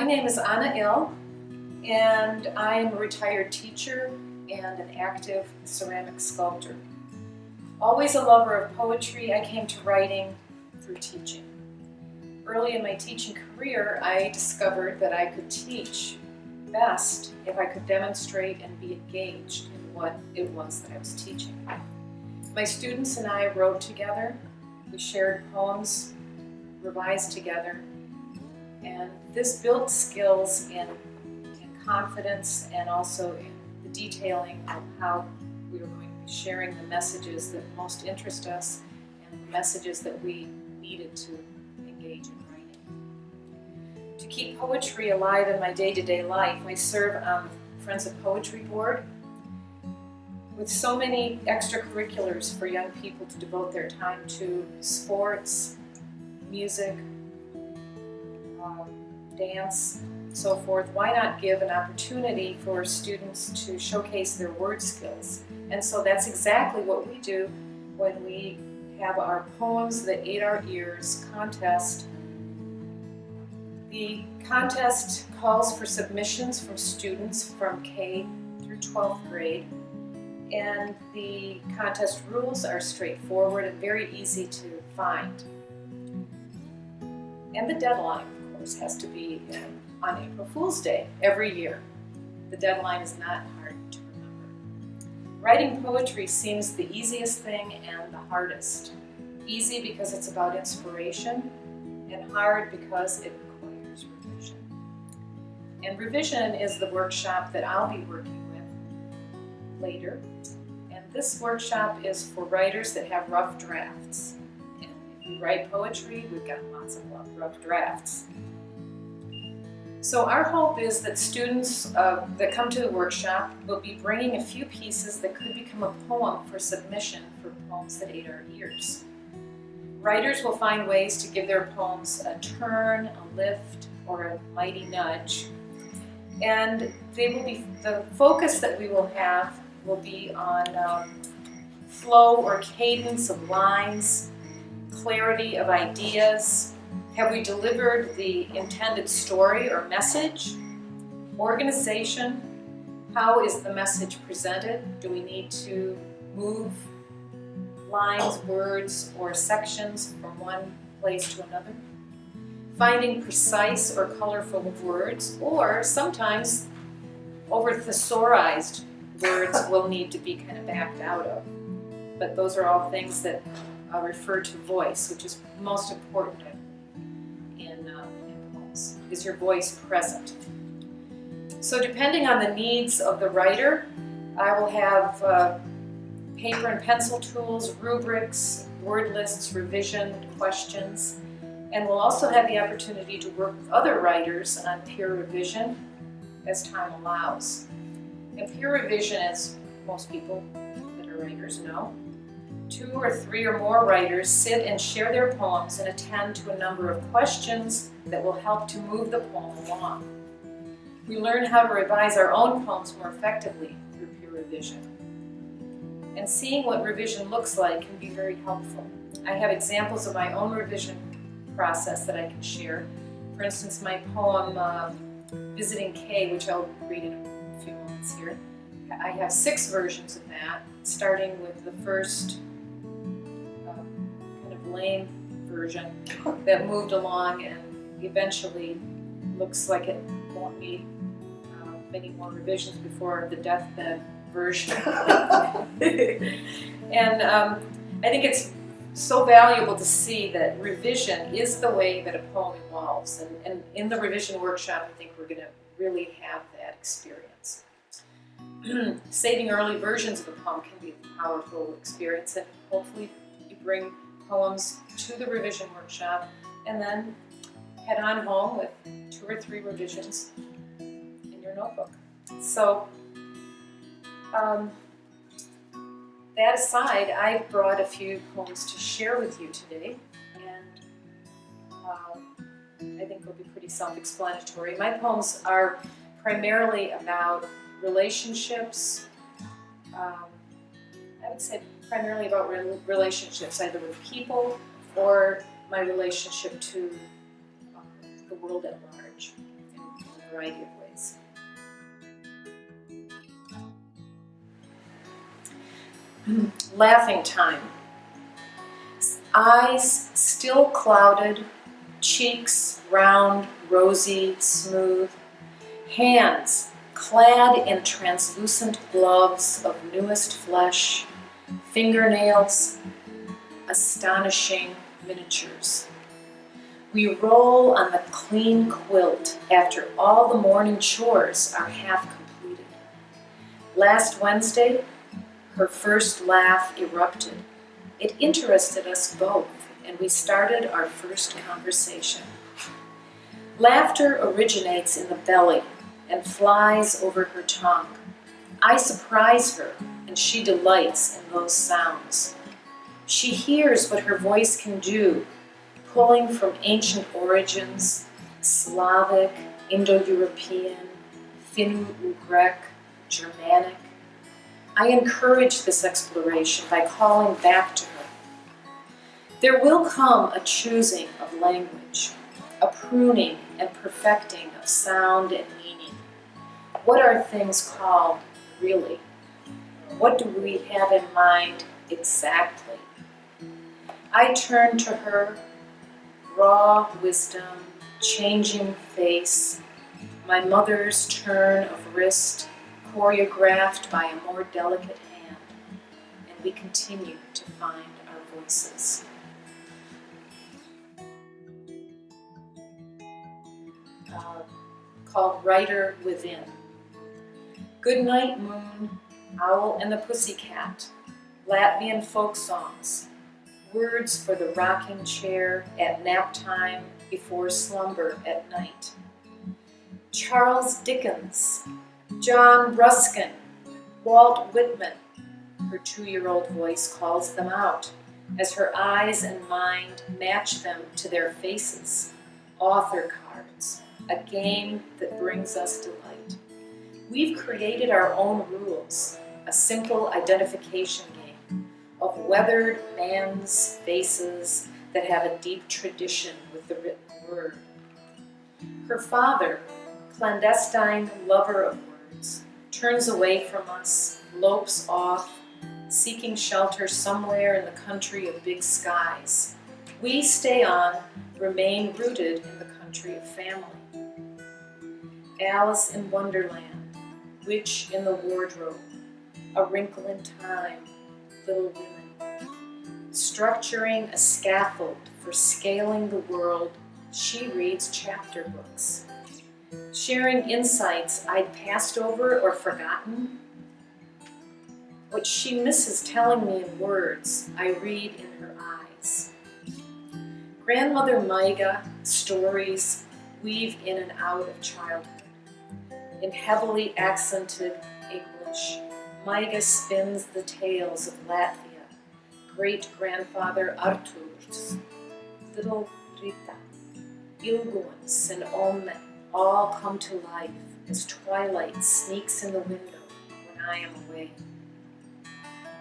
My name is Anna Ill, and I am a retired teacher and an active ceramic sculptor. Always a lover of poetry, I came to writing through teaching. Early in my teaching career, I discovered that I could teach best if I could demonstrate and be engaged in what it was that I was teaching. My students and I wrote together, we shared poems, revised together, and this built skills in confidence and also in the detailing of how we were going to be sharing the messages that most interest us and the messages that we needed to engage in writing. To keep poetry alive in my day-to-day life, I serve on the Friends of Poetry Board with so many extracurriculars for young people to devote their time to: sports, music, dance, so forth. Why not give an opportunity for students to showcase their word skills? And so that's exactly what we do when we have our Poems That Ate Our Ears contest. The contest calls for submissions from students from K through 12th grade, and the contest rules are straightforward and very easy to find. And the deadline, of course, has to be on April Fool's Day every year. The deadline is not hard to remember. Writing poetry seems the easiest thing and the hardest. Easy because it's about inspiration, and hard because it requires revision. And revision is the workshop that I'll be working with later. And this workshop is for writers that have rough drafts. And if you write poetry, we've got lots of rough drafts. So our hope is that students that come to the workshop will be bringing a few pieces that could become a poem for submission for Poems That Ate Our Ears. Writers will find ways to give their poems a turn, a lift, or a mighty nudge. And the focus that we will have will be on flow or cadence of lines, clarity of ideas. Have we delivered the intended story or message? Organization. How is the message presented? Do we need to move lines, words, or sections from one place to another? Finding precise or colorful words, or sometimes over-thesaurized words will need to be kind of backed out of. But those are all things that refer to voice, which is most important in poems. Is your voice present? So depending on the needs of the writer, I will have paper and pencil tools, rubrics, word lists, revision, questions, and we'll also have the opportunity to work with other writers on peer revision as time allows. And peer revision, as most people that are writers know, 2 or 3 or more writers sit and share their poems and attend to a number of questions that will help to move the poem along. We learn how to revise our own poems more effectively through peer revision. And seeing what revision looks like can be very helpful. I have examples of my own revision process that I can share. For instance, my poem, Visiting K, which I'll read in a few moments here. I have 6 versions of that, starting with the first kind of lame version that moved along and eventually looks like it won't need many more revisions before the deathbed version. And I think it's so valuable to see that revision is the way that a poem evolves. And in the revision workshop, I think we're going to really have that experience. Saving early versions of a poem can be a powerful experience, and hopefully you bring poems to the revision workshop and then head on home with 2 or 3 revisions in your notebook. So that aside, I brought a few poems to share with you today, and I think they'll be pretty self-explanatory. My poems are primarily about relationships. I would say primarily about relationships, either with people or my relationship to the world at large. variety of ways. Laughing time. Eyes still clouded, cheeks round, rosy, smooth. Hands clad in translucent gloves of newest flesh. Fingernails, astonishing miniatures. We roll on the clean quilt after all the morning chores are half completed. Last Wednesday, her first laugh erupted. It interested us both, and we started our first conversation. Laughter originates in the belly and flies over her tongue. I surprise her, and she delights in those sounds. She hears what her voice can do, pulling from ancient origins, Slavic, Indo-European, Finno-Ugric, Germanic. I encourage this exploration by calling back to her. There will come a choosing of language, a pruning and perfecting of sound and meaning. What are things called, really? What do we have in mind exactly? I turn to her, raw wisdom, changing face, my mother's turn of wrist, choreographed by a more delicate hand, and we continue to find our voices. Called Writer Within. Good Night Moon, Owl and the Pussycat, Latvian folk songs, words for the rocking chair at nap time before slumber at night. Charles Dickens, John Ruskin, Walt Whitman. Her 2-year-old voice calls them out as her eyes and mind match them to their faces. Author cards, a game that brings us delight. We've created our own rules, a simple identification game of weathered man's faces that have a deep tradition with the written word. Her father, clandestine lover of words, turns away from us, lopes off, seeking shelter somewhere in the country of big skies. We stay on, remain rooted in the country of family. Alice in Wonderland, Witch in the Wardrobe, A Wrinkle in Time, Little Women. Structuring a scaffold for scaling the world, she reads chapter books. Sharing insights I'd passed over or forgotten. What she misses telling me in words, I read in her eyes. Grandmother Maiga stories weave in and out of childhood. In heavily accented English, Maiga spins the tales of Latvia, great-grandfather Arturs, little Rita, Ilguns and Omen all come to life as twilight sneaks in the window when I am away.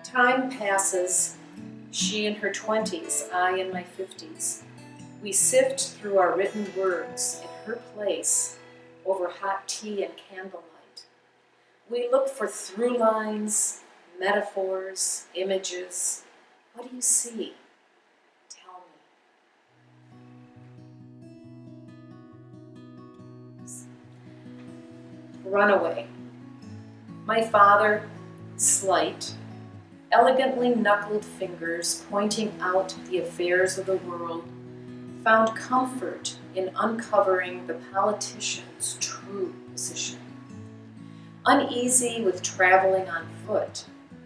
Time passes, she in her 20s, I in my 50s. We sift through our written words in her place over hot tea and candlelight. We look for through lines, metaphors, images. What do you see? Tell me. Runaway. My father, slight, elegantly knuckled fingers pointing out the affairs of the world, found comfort in uncovering the politician's true position. Uneasy with traveling on foot,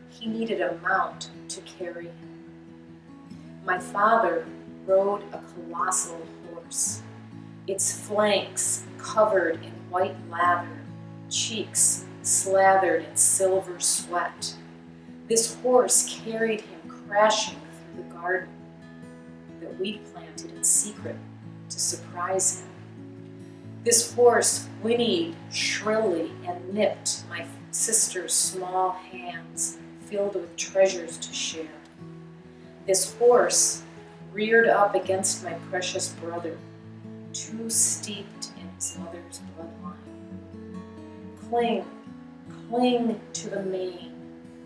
he needed a mount to carry him. My father rode a colossal horse, its flanks covered in white lather, cheeks slathered in silver sweat. This horse carried him crashing through the garden that we planted in secret to surprise him. This horse whinnied shrilly and nipped my sister's small hands filled with treasures to share. This horse reared up against my precious brother, too steeped in his mother's bloodline. Cling, cling to the mane,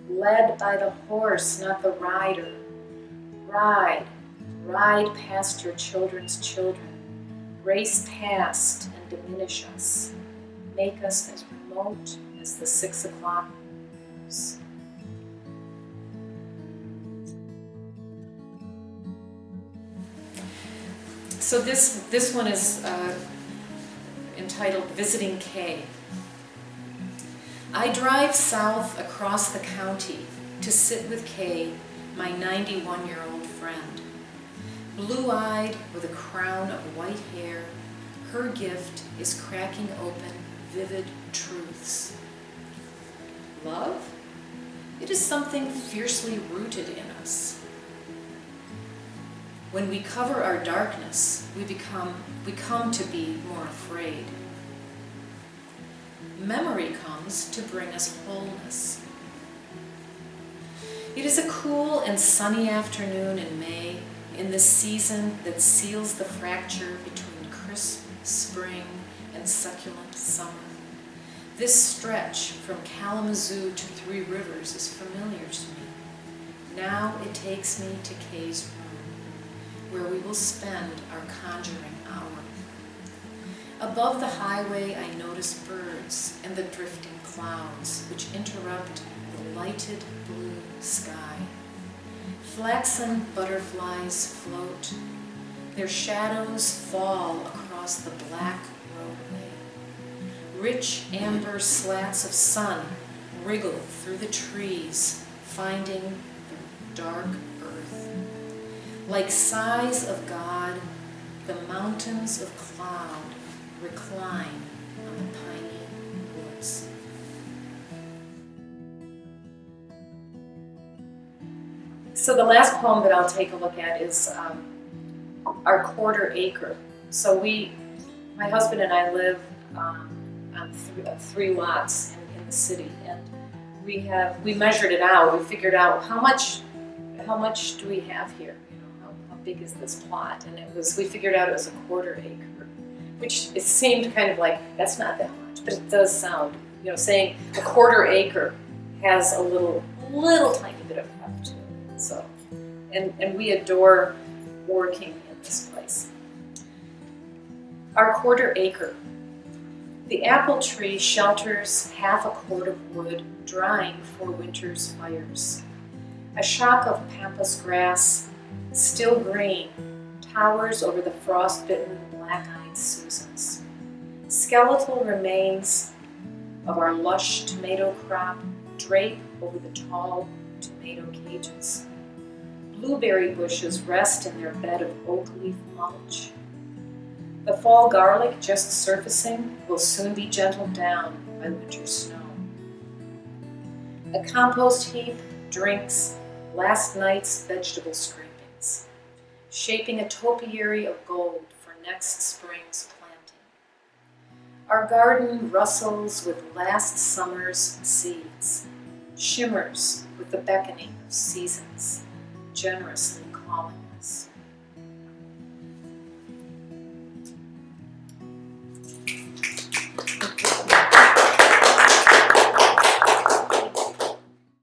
led by the horse, not the rider. Ride, ride past your children's children, race past and diminish us, make us as remote as the 6 o'clock news. So this one is entitled Visiting Kay. I drive south across the county to sit with Kay, my 91-year-old friend. Blue-eyed with a crown of white hair, her gift is cracking open vivid truths. Love? It is something fiercely rooted in us. When we cover our darkness, we come to be more afraid. Memory comes to bring us wholeness. It is a cool and sunny afternoon in May, in the season that seals the fracture between crisp spring and succulent summer. This stretch from Kalamazoo to Three Rivers is familiar to me. Now it takes me to Kay's room, where we will spend our conjuring hour. Above the highway, I notice birds and the drifting clouds which interrupt the lighted blue sky. Flaxen butterflies float. Their shadows fall across the black roadway. Rich amber slats of sun wriggle through the trees, finding the dark earth. Like sighs of God, the mountains of cloud recline on the piney woods. So the last poem that I'll take a look at is Our Quarter Acre. So my husband and I live on three lots in the city, and we measured it out. We figured out how much do we have here? How big is this plot? And we figured out it was a quarter acre, which it seemed kind of like that's not that much, but it does sound. Saying a quarter acre has a little tiny bit of heft to it. So, and we adore working in this place. Our Quarter Acre. The apple tree shelters half a cord of wood, drying for winter's fires. A shock of pampas grass, still green, towers over the frost-bitten, black-eyed Susans. Skeletal remains of our lush tomato crop drape over the tall tomato cages. Blueberry bushes rest in their bed of oak leaf mulch. The fall garlic just surfacing will soon be gentled down by winter snow. A compost heap drinks last night's vegetable scrapings, shaping a topiary of gold for next spring's planting. Our garden rustles with last summer's seeds, shimmers with the beckoning of seasons, generously calling us.